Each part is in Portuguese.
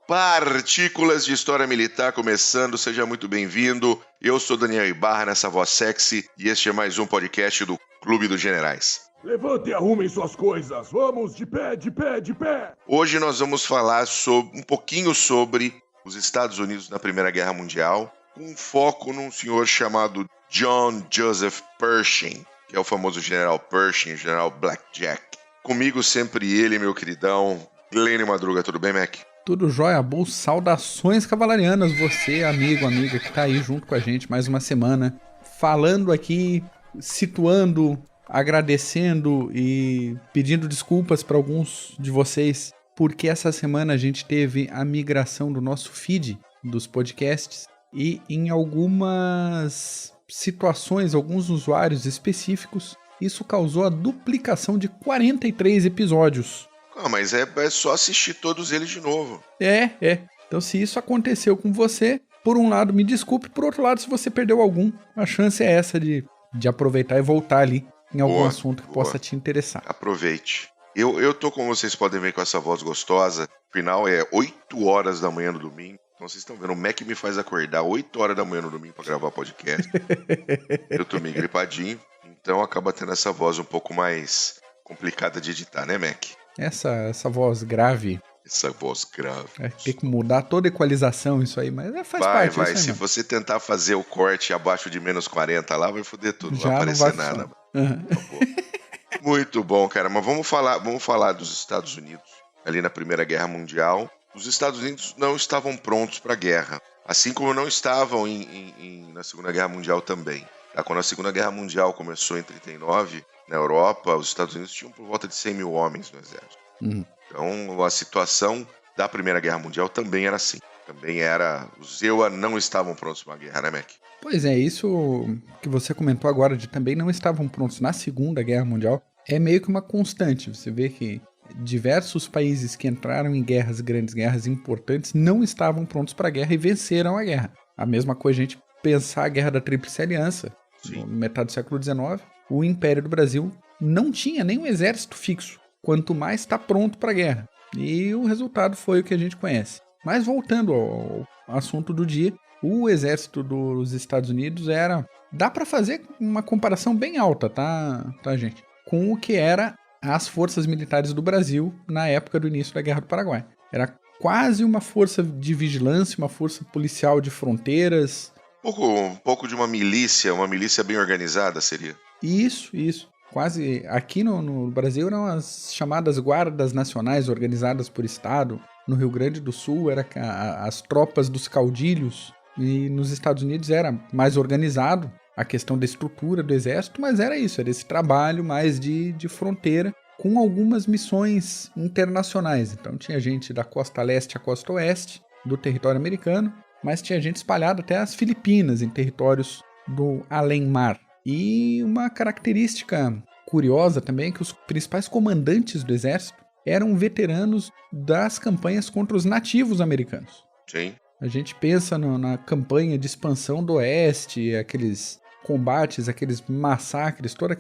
Partículas de História Militar começando, seja muito bem-vindo. Eu sou Daniel Ibarra, nessa voz sexy, e este é mais um podcast do Clube dos Generais. Levante e arrumem suas coisas, vamos, de pé, de pé, de pé! Hoje nós vamos falar um pouquinho sobre os Estados Unidos na Primeira Guerra Mundial, com um foco num senhor chamado John Joseph Pershing, que é o famoso General Pershing, o General Blackjack. Comigo sempre ele, meu queridão, Glênio Madruga. Tudo bem, Mac? Tudo jóia, boas saudações cavalarianas, você, amigo, amiga, que tá aí junto com a gente mais uma semana, falando aqui, situando, agradecendo e pedindo desculpas para alguns de vocês, porque essa semana a gente teve a migração do nosso feed dos podcasts e em algumas situações, alguns usuários específicos, isso causou a duplicação de 43 episódios. Ah, mas é só assistir todos eles de novo. Então, se isso aconteceu com você, por um lado, me desculpe, por outro lado, se você perdeu algum, a chance é essa de aproveitar e voltar ali em algum assunto que possa te interessar. Aproveite. Eu tô, como vocês podem ver, com essa voz gostosa. Afinal, é 8 horas da manhã no domingo. Então, vocês estão vendo, o Mac me faz acordar 8 horas da manhã no domingo para gravar podcast. Eu tô meio gripadinho, então acaba tendo essa voz um pouco mais complicada de editar, né, Mac? Essa voz grave. Essa voz grave. Tem que mudar toda a equalização isso aí, mas faz parte. Vai, isso aí se mesmo. você tentar fazer o corte abaixo de menos 40 lá, vai foder tudo, Já não vai aparecer não vai nada. Uhum. Muito bom, cara, mas vamos falar dos Estados Unidos, ali na Primeira Guerra Mundial. Os Estados Unidos não estavam prontos para a guerra, assim como não estavam na Segunda Guerra Mundial também. Quando a Segunda Guerra Mundial começou em 1939, na Europa, os Estados Unidos tinham por volta de 100 mil homens no exército. Então, a situação da Primeira Guerra Mundial também era assim. Os EUA não estavam prontos para a guerra, né, Mac? Pois é, isso que você comentou agora de também não estavam prontos na Segunda Guerra Mundial é meio que uma constante. Você vê que diversos países que entraram em guerras, grandes guerras importantes, não estavam prontos para a guerra e venceram a guerra. A mesma coisa a gente pensar a Guerra da Tríplice Aliança, no metade do século XIX. O Império do Brasil não tinha nenhum exército fixo, quanto mais está pronto para a guerra. E o resultado foi o que a gente conhece. Mas voltando ao assunto do dia, o exército dos Estados Unidos dá para fazer uma comparação bem alta, tá, gente? Com o que era as forças militares do Brasil na época do início da Guerra do Paraguai. Era quase uma força de vigilância, uma força policial de fronteiras. Um pouco de uma milícia bem organizada seria. Isso. Quase aqui no Brasil eram as chamadas guardas nacionais organizadas por estado. No Rio Grande do Sul era as tropas dos caudilhos. E nos Estados Unidos era mais organizado a questão da estrutura do exército, mas era isso, era esse trabalho mais de fronteira com algumas missões internacionais. Então tinha gente da costa leste à costa oeste do território americano, mas tinha gente espalhada até as Filipinas, em territórios do além-mar. E uma característica curiosa também é que os principais comandantes do exército eram veteranos das campanhas contra os nativos americanos. Sim. A gente pensa na campanha de expansão do oeste, aqueles combates, aqueles massacres, todo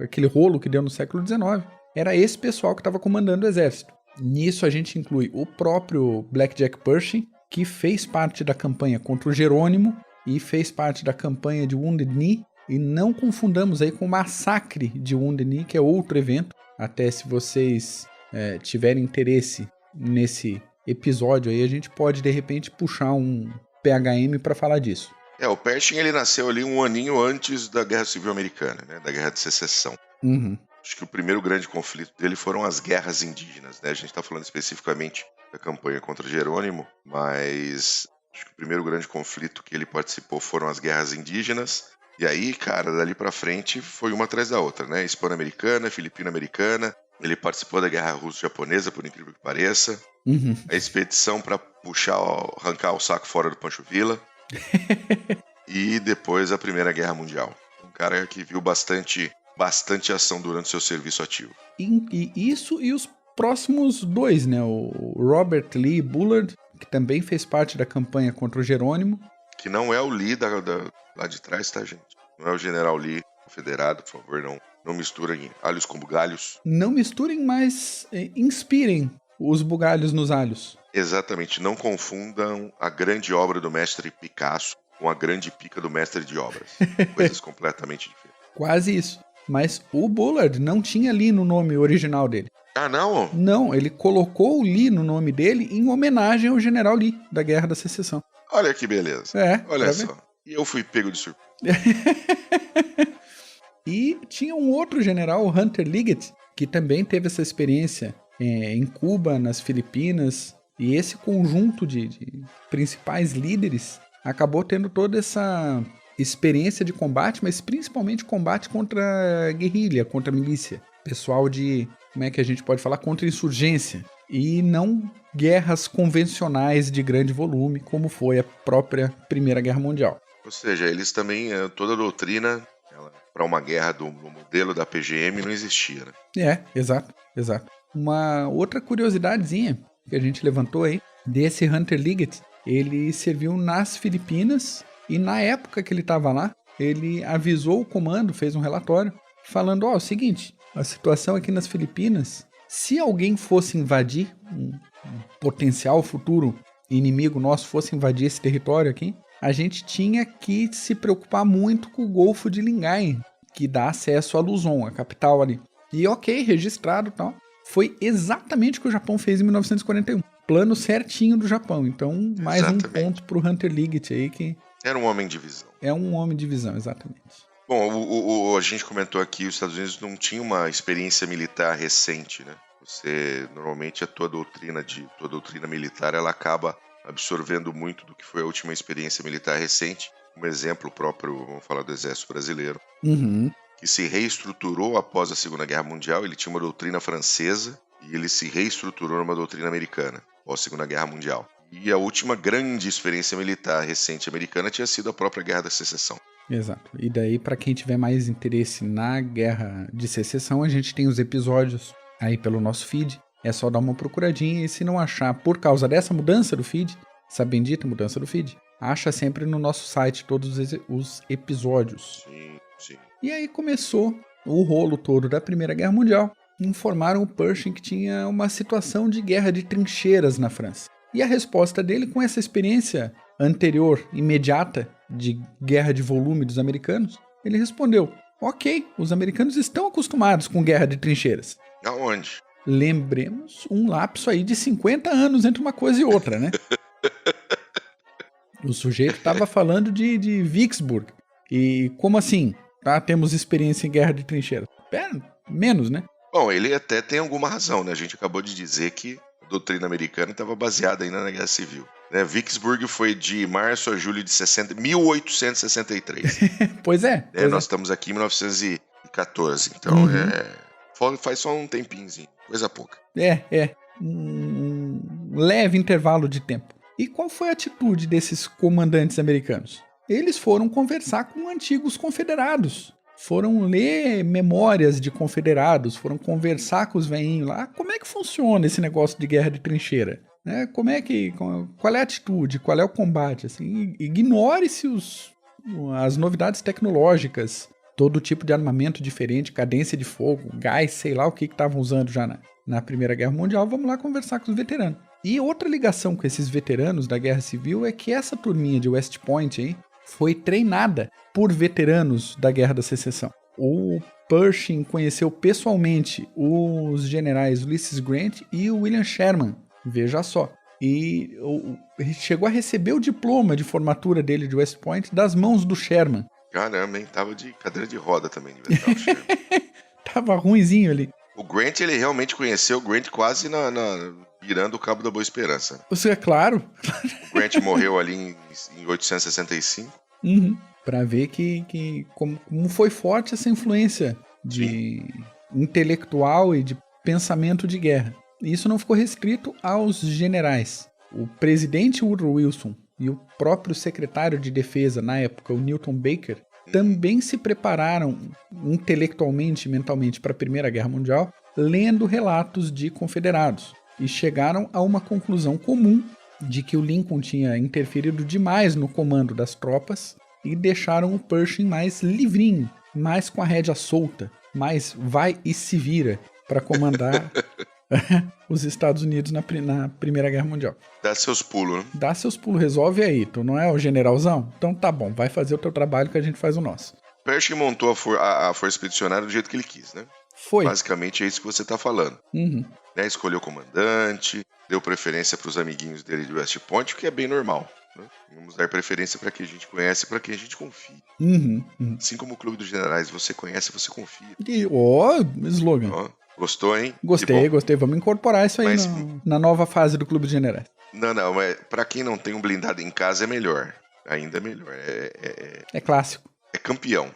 aquele rolo que deu no século XIX. Era esse pessoal que estava comandando o exército. Nisso a gente inclui o próprio Blackjack Pershing, que fez parte da campanha contra o Jerônimo e fez parte da campanha de Wounded Knee. E não confundamos aí com o massacre de Wounded Knee, que é outro evento. Até se vocês tiverem interesse nesse episódio aí, a gente pode de repente puxar um PHM para falar disso. O Pershing ele nasceu ali um aninho antes da Guerra Civil Americana, né, da Guerra de Secessão. Acho que o primeiro grande conflito dele foram as guerras indígenas, né? A gente está falando especificamente da campanha contra Jerônimo, mas acho que o primeiro grande conflito que ele participou foram as guerras indígenas. E aí, cara, dali pra frente foi uma atrás da outra, né? Hispano-americana, filipino-americana. Ele participou da Guerra Russo-Japonesa, por incrível que pareça. A expedição pra arrancar o saco fora do Pancho Villa. E depois a Primeira Guerra Mundial. Um cara que viu bastante ação durante seu serviço ativo. E isso e os próximos dois, né? O Robert Lee Bullard, que também fez parte da campanha contra o Jerônimo. Que não é o Lee lá de trás, tá, gente? Não é o General Lee confederado, por favor, não misturem alhos com bugalhos. Não misturem, mas inspirem os bugalhos nos alhos. Exatamente, não confundam a grande obra do mestre Picasso com a grande pica do mestre de obras. Coisas completamente diferentes. Quase isso. Mas o Bullard não tinha Lee no nome original dele. Ah, não? Não, ele colocou o Lee no nome dele em homenagem ao General Lee, da Guerra da Secessão. Olha que beleza. Olha só. E eu fui pego de surpresa. E tinha um outro general, o Hunter Liggett, que também teve essa experiência em Cuba, nas Filipinas. E esse conjunto de principais líderes acabou tendo toda essa experiência de combate, mas principalmente combate contra a guerrilha, contra a milícia. Pessoal de, como é que a gente pode falar, contra a insurgência. E não guerras convencionais de grande volume, como foi a própria Primeira Guerra Mundial. Ou seja, eles também, toda a doutrina para uma guerra do modelo da PGM não existia, né? Exato. Uma outra curiosidadezinha que a gente levantou aí, desse Hunter Liggett, ele serviu nas Filipinas e na época que ele estava lá, ele avisou o comando, fez um relatório, falando, o seguinte, a situação aqui nas Filipinas, se alguém fosse invadir, um potencial futuro inimigo nosso fosse invadir esse território aqui, a gente tinha que se preocupar muito com o Golfo de Lingayen, que dá acesso a Luzon, a capital ali. E registrado e tal. Foi exatamente o que o Japão fez em 1941. Plano certinho do Japão. Então, mais um ponto pro Hunter Liggett aí que... Era um homem de visão. É um homem de visão, exatamente. Bom, a gente comentou aqui, os Estados Unidos não tinha uma experiência militar recente, né? Normalmente a tua doutrina militar, ela acaba absorvendo muito do que foi a última experiência militar recente. Um exemplo próprio, vamos falar do Exército Brasileiro, que se reestruturou após a Segunda Guerra Mundial. Ele tinha uma doutrina francesa e ele se reestruturou numa doutrina americana após a Segunda Guerra Mundial. E a última grande experiência militar recente americana tinha sido a própria Guerra da Secessão. Exato. E daí, para quem tiver mais interesse na Guerra de Secessão, a gente tem os episódios aí pelo nosso feed. É só dar uma procuradinha e se não achar por causa dessa mudança do feed, essa bendita mudança do feed, acha sempre no nosso site todos os episódios. Sim. E aí começou o rolo todo da Primeira Guerra Mundial. Informaram o Pershing que tinha uma situação de guerra de trincheiras na França. E a resposta dele, com essa experiência anterior, imediata, de guerra de volume dos americanos, ele respondeu, ok, os americanos estão acostumados com guerra de trincheiras. Aonde? Lembremos um lapso aí de 50 anos entre uma coisa e outra, né? O sujeito estava falando de Vicksburg. E como assim? Temos experiência em guerra de trincheiras. Menos, né? Bom, ele até tem alguma razão, né? A gente acabou de dizer que a doutrina americana estava baseada ainda na Guerra Civil. Né? Vicksburg foi de março a julho de 1863. Pois é. Nós estamos aqui em 1914, então faz só um tempinhozinho, coisa pouca. Um leve intervalo de tempo. E qual foi a atitude desses comandantes americanos? Eles foram conversar com antigos confederados. Foram ler memórias de confederados, foram conversar com os velhinhos lá. Como é que funciona esse negócio de guerra de trincheira? Né? Qual é a atitude? Qual é o combate? Assim, ignore-se as novidades tecnológicas, todo tipo de armamento diferente, cadência de fogo, gás, sei lá o que estavam usando já na Primeira Guerra Mundial. Vamos lá conversar com os veteranos. E outra ligação com esses veteranos da Guerra Civil é que essa turminha de West Point aí foi treinada por veteranos da Guerra da Secessão. O Pershing conheceu pessoalmente os generais Ulysses Grant e o William Sherman, veja só. E chegou a receber o diploma de formatura dele de West Point das mãos do Sherman. Caramba, hein? Tava de cadeira de roda também. De o Sherman. Tava ruinzinho ali. O Grant, ele realmente conheceu o Grant quase virando o Cabo da Boa Esperança. Isso é claro. O Grant morreu ali em 1865. Pra ver como foi forte essa influência de intelectual e de pensamento de guerra. E isso não ficou restrito aos generais. O presidente Woodrow Wilson e o próprio secretário de defesa na época, o Newton Baker, também se prepararam intelectualmente e mentalmente para a Primeira Guerra Mundial, lendo relatos de confederados. E chegaram a uma conclusão comum de que o Lincoln tinha interferido demais no comando das tropas e deixaram o Pershing mais livrinho, mais com a rédea solta, mais vai e se vira para comandar os Estados Unidos na Primeira Guerra Mundial. Dá seus pulos, né? Dá seus pulos, resolve aí. Tu não é o generalzão? Então tá bom, vai fazer o teu trabalho que a gente faz o nosso. Pershing montou a Força Expedicionária do jeito que ele quis, né? Foi. Basicamente é isso que você tá falando. Uhum. Né? Escolheu o comandante, deu preferência para os amiguinhos dele de West Point, o que é bem normal. Né? Vamos dar preferência para quem a gente conhece e para quem a gente confia. Uhum. Assim como o Clube dos Generais, você conhece, você confia. E, slogan. Gostou, hein? Gostei. Vamos incorporar isso aí na nova fase do Clube dos Generais. Não, mas para quem não tem um blindado em casa é melhor. Ainda é melhor. É clássico. É campeão.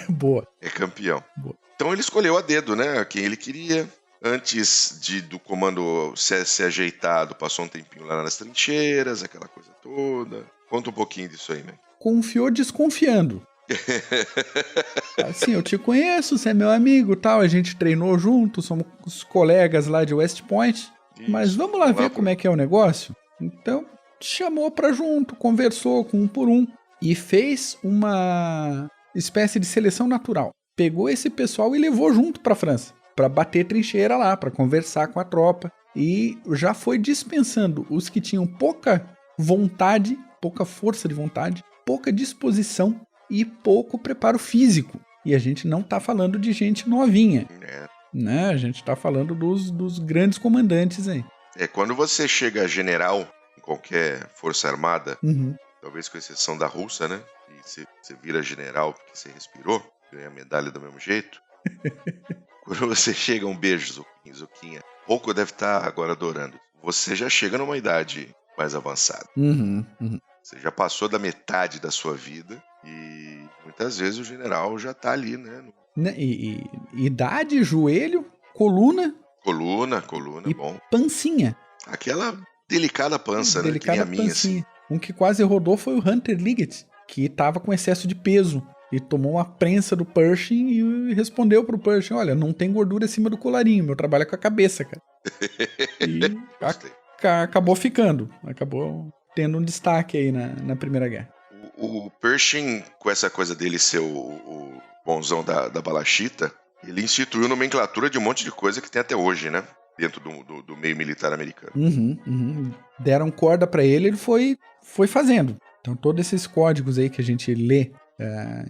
Boa. É campeão. Boa. Então ele escolheu a dedo, né? Quem ele queria. Antes do comando ser ajeitado, passou um tempinho lá nas trincheiras, aquela coisa toda. Conta um pouquinho disso aí, né? Confiou desconfiando. Assim, eu te conheço, você é meu amigo, tal, a gente treinou junto, somos colegas lá de West Point, mas vamos lá ver como é que é o negócio? Então, chamou pra junto, conversou com um por um e fez uma espécie de seleção natural. Pegou esse pessoal e levou junto pra França, pra bater trincheira lá, pra conversar com a tropa, e já foi dispensando os que tinham pouca vontade, pouca força de vontade, pouca disposição e pouco preparo físico. E a gente não tá falando de gente novinha, né? A gente tá falando dos grandes comandantes aí. Quando você chega a general em qualquer força armada, talvez com exceção da russa, né? E você vira general porque você respirou, ganha a medalha do mesmo jeito. Quando você chega, um beijo, Zuquinha. Pouco deve estar agora adorando. Você já chega numa idade mais avançada. Você já passou da metade da sua vida e muitas vezes o general já tá ali, né? Idade, joelho, coluna. Coluna, e bom. Pancinha. Aquela delicada pança, né? Que nem a minha, assim. Um que quase rodou foi o Hunter Liggett, que tava com excesso de peso. E tomou uma prensa do Pershing e respondeu pro Pershing, olha, não tem gordura acima do colarinho, meu trabalho é com a cabeça, cara. E acabou ficando, acabou tendo um destaque aí na Primeira Guerra. O Pershing, com essa coisa dele ser o bonzão da balachita, ele instituiu nomenclatura de um monte de coisa que tem até hoje, né? Dentro do meio militar americano. Deram corda pra ele, ele foi fazendo. Então todos esses códigos aí que a gente lê,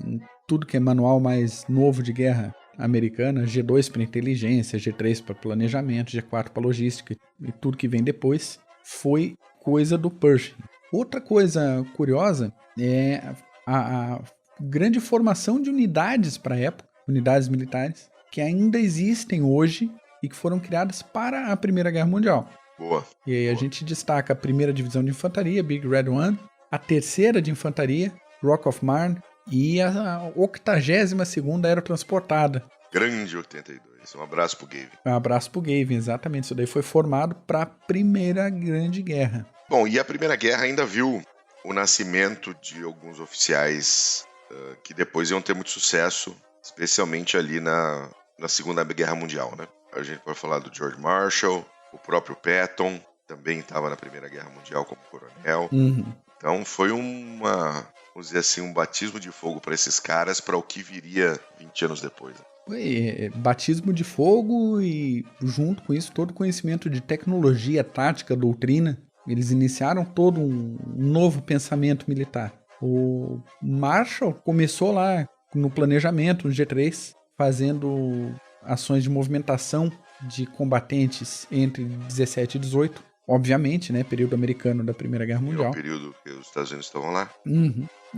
em tudo que é manual mais novo de guerra americana, G2 para inteligência, G3 para planejamento, G4 para logística e tudo que vem depois, foi coisa do Pershing. Outra coisa curiosa é a grande formação de unidades para a época, unidades militares, que ainda existem hoje e que foram criadas para a Primeira Guerra Mundial. Boa. E aí a gente destaca a 1ª Divisão de Infantaria, Big Red One, a 3ª de Infantaria, Rock of Marne, e a 82ª Aerotransportada. Grande 82. Um abraço pro Gavin. Um abraço pro Gavin, exatamente. Isso daí foi formado para a Primeira Grande Guerra. Bom, e a Primeira Guerra ainda viu o nascimento de alguns oficiais que depois iam ter muito sucesso, especialmente ali na Segunda Guerra Mundial, né? A gente pode falar do George Marshall, o próprio Patton, também estava na Primeira Guerra Mundial como coronel. Então foi vamos dizer assim, um batismo de fogo para esses caras para o que viria 20 anos depois. Batismo de fogo e, junto com isso, todo conhecimento de tecnologia, tática, doutrina. Eles iniciaram todo um novo pensamento militar. O Marshall começou lá no planejamento, no G3, fazendo ações de movimentação de combatentes entre 17 e 18. Obviamente, né? Período americano da Primeira Guerra Mundial. É o período que os Estados Unidos estavam lá.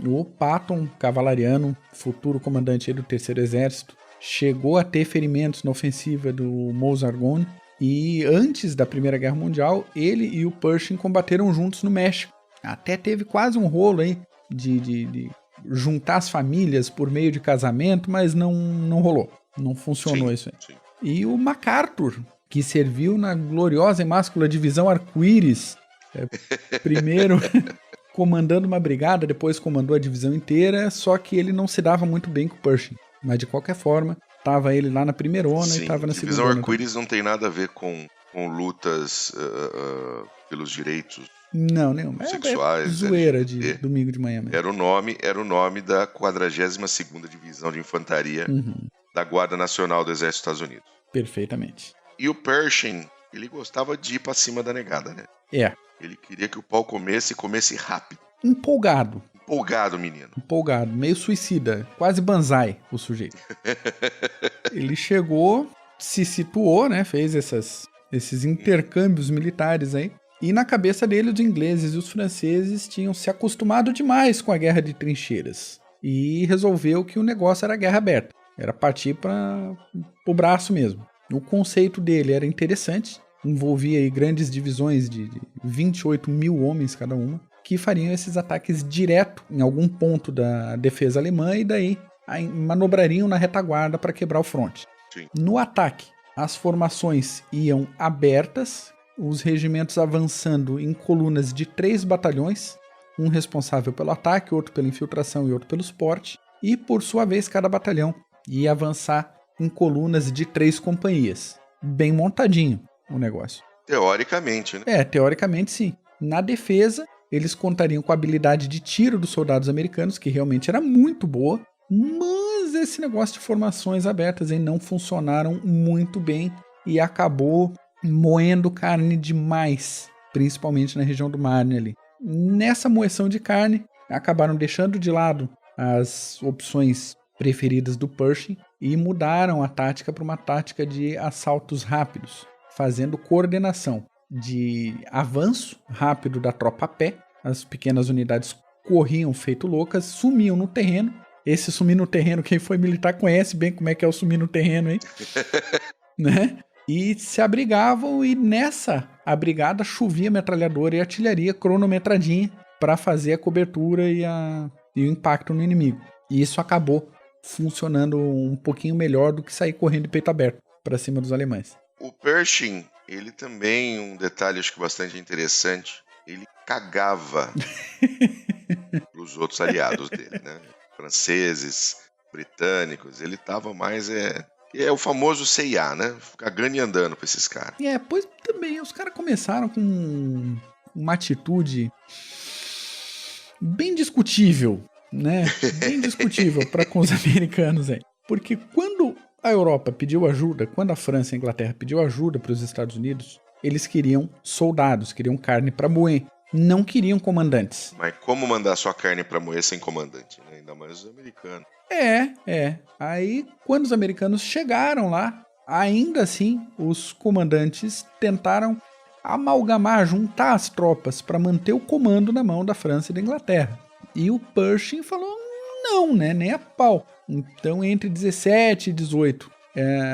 O Patton, cavalariano, futuro comandante do 3º Exército, chegou a ter ferimentos na ofensiva do Meuse Argonne. E antes da Primeira Guerra Mundial, ele e o Pershing combateram juntos no México. Até teve quase um rolo aí de juntar as famílias por meio de casamento, mas não rolou. Não funcionou isso aí. Sim. E o MacArthur, que serviu na gloriosa e máscula Divisão Arco-Íris, primeiro comandando uma brigada, depois comandou a divisão inteira, só que ele não se dava muito bem com o Pershing. Mas de qualquer forma, tava ele lá na primeirona e tava na segunda. Divisão Arco-Íris não tem nada a ver com lutas pelos direitos sexuais. É zoeira de domingo de manhã mesmo. Era o nome da 42ª Divisão de Infantaria da Guarda Nacional do Exército dos Estados Unidos. Perfeitamente. E o Pershing Ele gostava de ir pra cima da negada, né? É. Ele queria que o pau comesse rápido. Empolgado. Empolgado, menino. Empolgado, meio suicida, quase banzai o sujeito. Ele chegou, se situou, né? Fez esses intercâmbios militares aí. E na cabeça dele, os ingleses e os franceses tinham se acostumado demais com a guerra de trincheiras. E resolveu que o negócio era guerra aberta. Era partir para o braço mesmo. O conceito dele era interessante. Envolvia aí grandes divisões de 28 mil homens cada uma, que fariam esses ataques direto em algum ponto da defesa alemã e daí manobrariam na retaguarda para quebrar o fronte. Sim. No ataque, as formações iam abertas, os regimentos avançando em colunas de 3 batalhões, um responsável pelo ataque, outro pela infiltração e outro pelo suporte, e por sua vez cada batalhão ia avançar em colunas de 3 companhias. Bem montadinho o negócio. Teoricamente, né? Teoricamente sim. Na defesa, eles contariam com a habilidade de tiro dos soldados americanos, que realmente era muito boa, mas esse negócio de formações abertas aí não funcionaram muito bem e acabou moendo carne demais, principalmente na região do Marne ali. Nessa moeção de carne, acabaram deixando de lado as opções preferidas do Pershing e mudaram a tática para uma tática de assaltos rápidos, fazendo coordenação de avanço rápido da tropa a pé. As pequenas unidades corriam feito loucas, sumiam no terreno. Esse sumir no terreno, quem foi militar conhece bem como é que é o sumir no terreno, hein? Né? E se abrigavam, e nessa abrigada chovia metralhadora e artilharia cronometradinha para fazer a cobertura e o impacto no inimigo. E isso acabou funcionando um pouquinho melhor do que sair correndo de peito aberto para cima dos alemães. O Pershing, ele também, um detalhe acho que bastante interessante, ele cagava pros outros aliados dele, né? Franceses, britânicos, ele tava mais é o famoso CIA, né? Cagando e andando pra esses caras. Pois também, os caras começaram com uma atitude bem discutível, né? Bem discutível para com os americanos aí. Porque quando a Europa pediu ajuda, quando a França e a Inglaterra pediu ajuda para os Estados Unidos, eles queriam soldados, queriam carne para moer, não queriam comandantes. Mas como mandar sua carne para moer sem comandante, né? Ainda mais os americanos. Aí, quando os americanos chegaram lá, ainda assim, os comandantes tentaram amalgamar, juntar as tropas para manter o comando na mão da França e da Inglaterra. E o Pershing falou não, né? Nem a pau. Então, entre 17 e 18,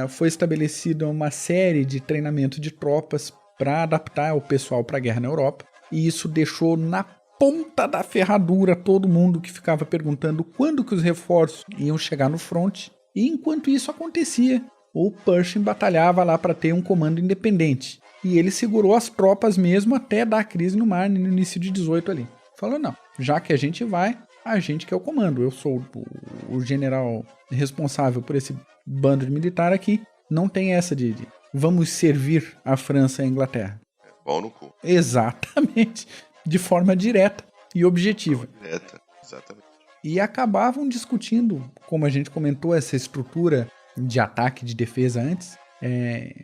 foi estabelecida uma série de treinamento de tropas para adaptar o pessoal para a guerra na Europa. E isso deixou na ponta da ferradura todo mundo que ficava perguntando quando que os reforços iam chegar no fronte. E enquanto isso acontecia, o Pershing batalhava lá para ter um comando independente. E ele segurou as tropas mesmo até dar a crise no Marne no início de 18 ali. Falou, não, já que a gente vai, a gente que é o comando. Eu sou o general responsável por esse bando de militar aqui. Não tem essa de vamos servir a França e a Inglaterra. Bom no cu. Exatamente. De forma direta e objetiva. Direta, exatamente. E acabavam discutindo, como a gente comentou, essa estrutura de ataque e de defesa antes.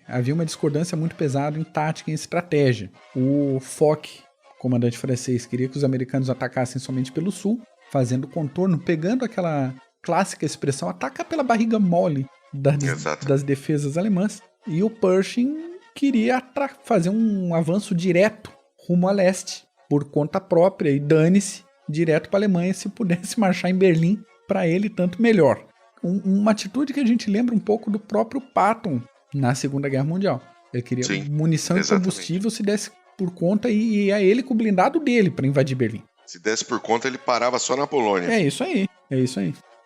Havia uma discordância muito pesada em tática e em estratégia. O Foch, comandante francês, queria que os americanos atacassem somente pelo sul, fazendo contorno, pegando aquela clássica expressão, ataca pela barriga mole das defesas alemãs. E o Pershing queria fazer um avanço direto rumo a leste, por conta própria, e dane-se direto para a Alemanha. Se pudesse marchar em Berlim, para ele tanto melhor. Uma atitude que a gente lembra um pouco do próprio Patton na Segunda Guerra Mundial. Ele queria munição e combustível, se desse por conta, e ia ele com o blindado dele para invadir Berlim. Se desse por conta, ele parava só na Polônia. É isso aí.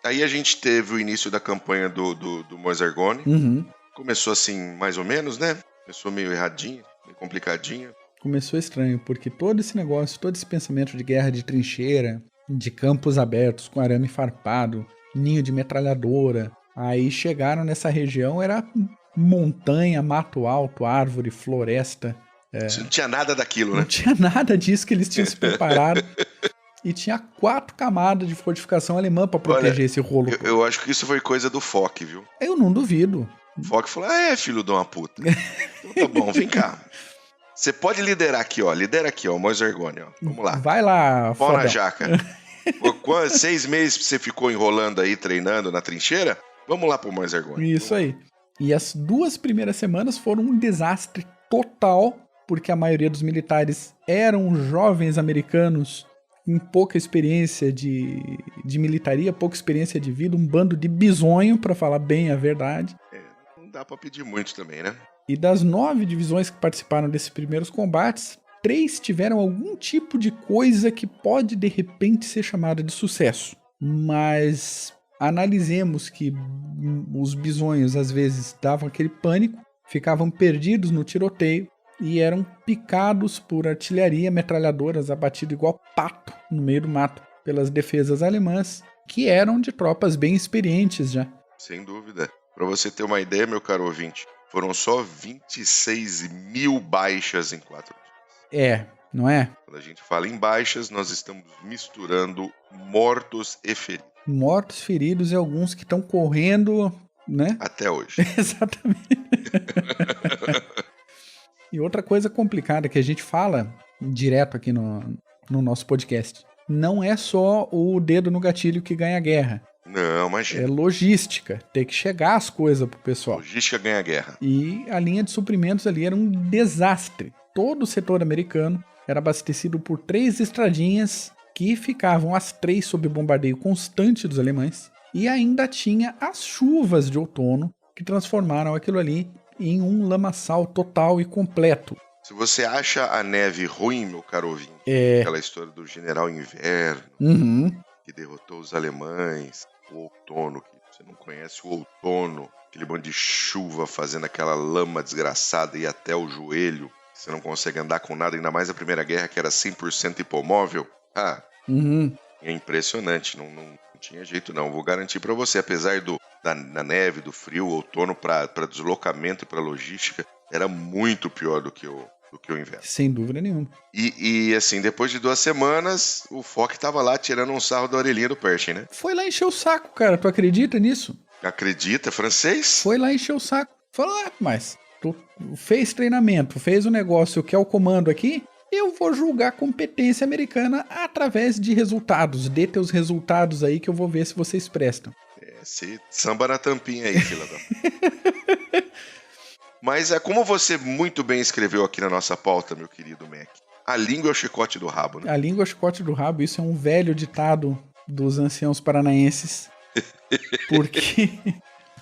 Aí a gente teve o início da campanha do Moisargone. Uhum. Começou assim, mais ou menos, né? Começou meio erradinha, meio complicadinha. Começou estranho, porque todo esse negócio, todo esse pensamento de guerra de trincheira, de campos abertos com arame farpado, ninho de metralhadora, aí chegaram nessa região, era montanha, mato alto, árvore, floresta. Não tinha nada daquilo, né? Não tinha nada disso que eles tinham se preparado. E tinha 4 camadas de fortificação alemã para proteger esse rolo. Eu acho que isso foi coisa do Foch, viu? Eu não duvido. Foch falou, filho de uma puta. Então tá bom, vem cá. Você pode liderar aqui, ó. Lidera aqui, ó, Moisés Ergoni, ó. Vamos lá. Vai lá, pau na jaca. 6 meses você ficou enrolando aí, treinando na trincheira? Vamos lá pro Moisés Ergoni. Isso aí. E as 2 primeiras semanas foram um desastre total, porque a maioria dos militares eram jovens americanos com pouca experiência de militaria, pouca experiência de vida, um bando de bisonho, pra falar bem a verdade. Não dá pra pedir muito também, né? E das 9 divisões que participaram desses primeiros combates, 3 tiveram algum tipo de coisa que pode, de repente, ser chamada de sucesso. Mas analisemos que os bisonhos, às vezes, davam aquele pânico, ficavam perdidos no tiroteio e eram picados por artilharia, metralhadoras, abatidos igual pato no meio do mato pelas defesas alemãs, que eram de tropas bem experientes já. Sem dúvida. Para você ter uma ideia, meu caro ouvinte, foram só 26 mil baixas em 4 dias. Não é? Quando a gente fala em baixas, nós estamos misturando mortos e feridos. Mortos, feridos e alguns que estão correndo, né? Até hoje. Exatamente. E outra coisa complicada que a gente fala direto aqui no nosso podcast, não é só o dedo no gatilho que ganha a guerra. Não, imagina. É logística, tem que chegar as coisas pro pessoal. Logística ganha a guerra. E a linha de suprimentos ali era um desastre. Todo o setor americano era abastecido por 3 estradinhas que ficavam as 3 sob bombardeio constante dos alemães. E ainda tinha as chuvas de outono que transformaram aquilo ali em um lamaçal total e completo. Se você acha a neve ruim, meu caro ouvinte, aquela história do General Inverno, que derrotou os alemães, o outono, que você não conhece o outono, aquele bando de chuva fazendo aquela lama desgraçada e até o joelho, você não consegue andar com nada, ainda mais a Primeira Guerra, que era 100% hipomóvel. É impressionante, não tinha jeito não. Vou garantir para você, apesar da neve, do frio, o outono para deslocamento e para logística, era muito pior do que o inverno. Sem dúvida nenhuma. E assim, depois de 2 semanas, o Foch tava lá tirando um sarro da orelhinha do Pershing, né? Foi lá encher o saco, cara. Tu acredita nisso? Acredita? Francês? Foi lá encher o saco. Falou, mas tu fez treinamento, fez o negócio que é o comando aqui, eu vou julgar a competência americana através de resultados. Dê teus resultados aí que eu vou ver se vocês prestam. Se samba na tampinha aí, fila da... Mas como você muito bem escreveu aqui na nossa pauta, meu querido Mac, a língua é o chicote do rabo, né? A língua é o chicote do rabo, isso é um velho ditado dos anciãos paranaenses. Porque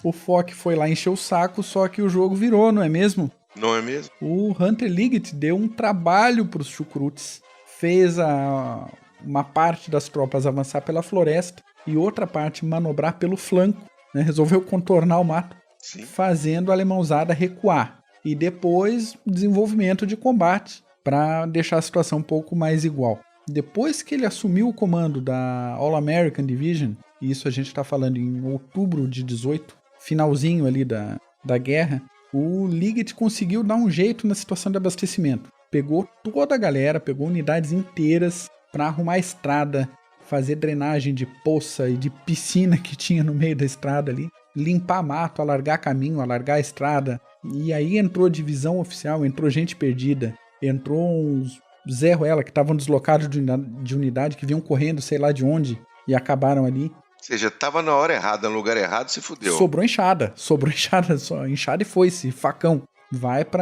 o Foch foi lá encher o saco, só que o jogo virou, não é mesmo? Não é mesmo? O Hunter Liggett deu um trabalho para os chucrutes, fez uma parte das tropas avançar pela floresta e outra parte manobrar pelo flanco, né? Resolveu contornar o mato. Sim. Fazendo a alemãozada recuar. E depois, desenvolvimento de combate para deixar a situação um pouco mais igual. Depois que ele assumiu o comando da All American Division, e isso a gente está falando em outubro de 18, finalzinho ali da guerra, o Liggett conseguiu dar um jeito na situação de abastecimento. Pegou toda a galera, pegou unidades inteiras para arrumar a estrada, fazer drenagem de poça e de piscina que tinha no meio da estrada ali, limpar mato, alargar caminho, alargar a estrada. E aí entrou divisão oficial, entrou gente perdida, entrou uns Zé Ruela que estavam deslocados de unidade, que vinham correndo sei lá de onde e acabaram ali. Ou seja, tava na hora errada, no lugar errado, se fudeu. Sobrou enxada, só enxada e foice, facão. Vai pro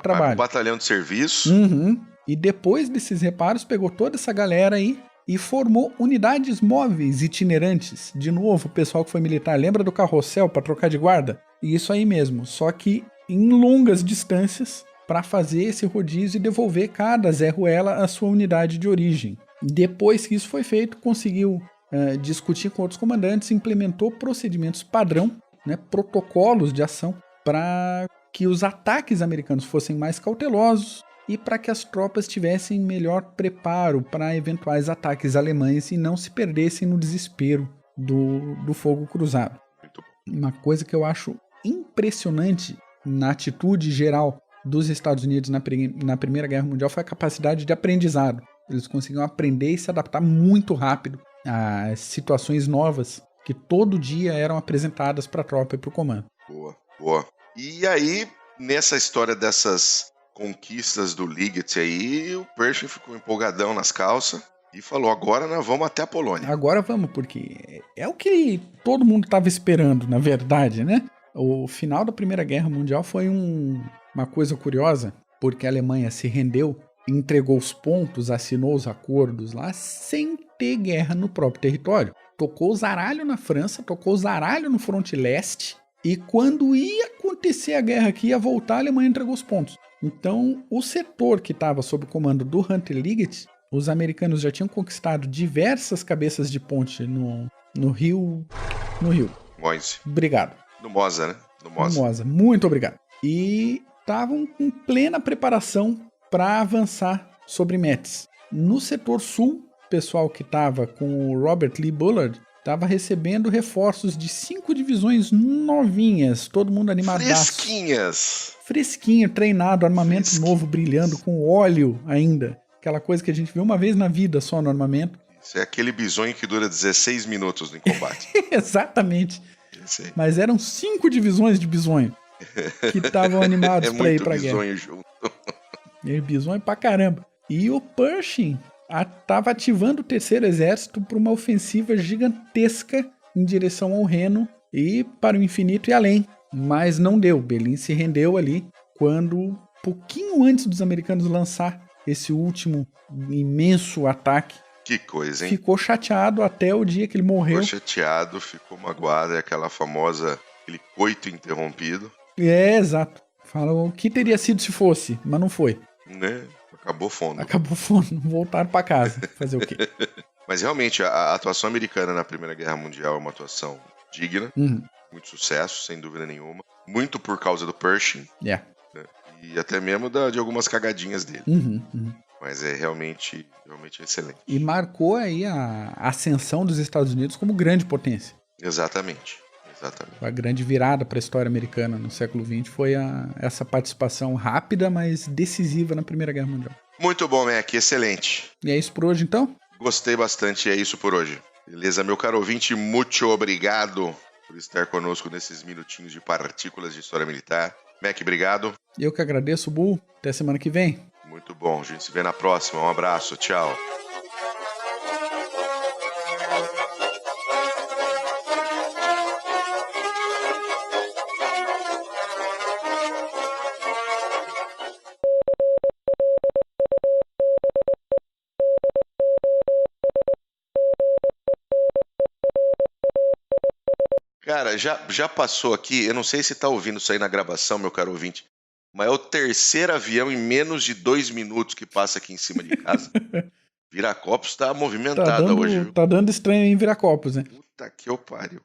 trabalho. Batalhão de serviço. E depois desses reparos, pegou toda essa galera aí e formou unidades móveis itinerantes. De novo, o pessoal que foi militar, lembra do carrossel para trocar de guarda? Isso aí mesmo, só que em longas distâncias para fazer esse rodízio e devolver cada Zé Ruela a sua unidade de origem. Depois que isso foi feito, conseguiu discutir com outros comandantes, implementou procedimentos padrão, né, protocolos de ação para que os ataques americanos fossem mais cautelosos e para que as tropas tivessem melhor preparo para eventuais ataques alemães e não se perdessem no desespero do fogo cruzado. Uma coisa que eu acho impressionante na atitude geral dos Estados Unidos na Primeira Guerra Mundial foi a capacidade de aprendizado. Eles conseguiam aprender e se adaptar muito rápido a situações novas que todo dia eram apresentadas para a tropa e para o comando. Boa. Boa. E aí, nessa história dessas conquistas do Liggett aí, o Pershing ficou empolgadão nas calças e falou, agora nós vamos até a Polônia. Agora vamos, porque é o que todo mundo estava esperando, na verdade, né? O final da Primeira Guerra Mundial foi uma coisa curiosa, porque a Alemanha se rendeu, entregou os pontos, assinou os acordos lá, sem ter guerra no próprio território. Tocou zaralho na França, tocou zaralho no fronte leste, e quando ia acontecer a guerra aqui, ia voltar, a Alemanha entregou os pontos. Então, o setor que estava sob o comando do Hunter Liggett, os americanos já tinham conquistado diversas cabeças de ponte no rio. Moise. Obrigado. No Mosa, né? No Mosa. Muito obrigado. E estavam com plena preparação para avançar sobre Metz. No setor sul, o pessoal que estava com o Robert Lee Bullard estava recebendo reforços de 5 divisões novinhas, todo mundo animadaço. Fresquinho, treinado, armamento novo, brilhando com óleo ainda. Aquela coisa que a gente vê uma vez na vida só no armamento. Isso é aquele bisonho que dura 16 minutos no combate. Exatamente. Mas eram 5 divisões de bisonho que estavam animados para ir pra guerra. É muito bisonho junto. E bisonho pra caramba. E o Pershing estava ativando o terceiro exército para uma ofensiva gigantesca em direção ao Reno e para o infinito e além. Mas não deu. Berlim se rendeu ali quando, pouquinho antes dos americanos lançar esse último imenso ataque. Que coisa, hein? Ficou chateado até o dia que ele morreu. Ficou chateado, ficou magoado, é aquela famosa, aquele coito interrompido. É, exato. Falou o que teria sido se fosse, mas não foi. Né? Acabou fundo. Voltaram pra casa. Fazer o quê? Mas realmente, a atuação americana na Primeira Guerra Mundial é uma atuação digna. Muito sucesso, sem dúvida nenhuma. Muito por causa do Pershing. Yeah. Né? E até mesmo de algumas cagadinhas dele. Mas é realmente excelente. E marcou aí a ascensão dos Estados Unidos como grande potência. Exatamente. A grande virada para a história americana no século XX foi essa participação rápida, mas decisiva na Primeira Guerra Mundial. Muito bom, Mac. Excelente. E é isso por hoje, então? Gostei bastante. É isso por hoje. Beleza, meu caro ouvinte? Muito obrigado por estar conosco nesses minutinhos de partículas de história militar. Mac, obrigado. Eu que agradeço, Bu. Até semana que vem. Muito bom. A gente se vê na próxima. Um abraço. Tchau. Cara, já passou aqui, eu não sei se tá ouvindo isso aí na gravação, meu caro ouvinte, mas é o terceiro avião em menos de 2 minutos que passa aqui em cima de casa. Viracopos tá movimentada hoje, viu? Tá dando estranho em Viracopos, né? Puta que eu pariu.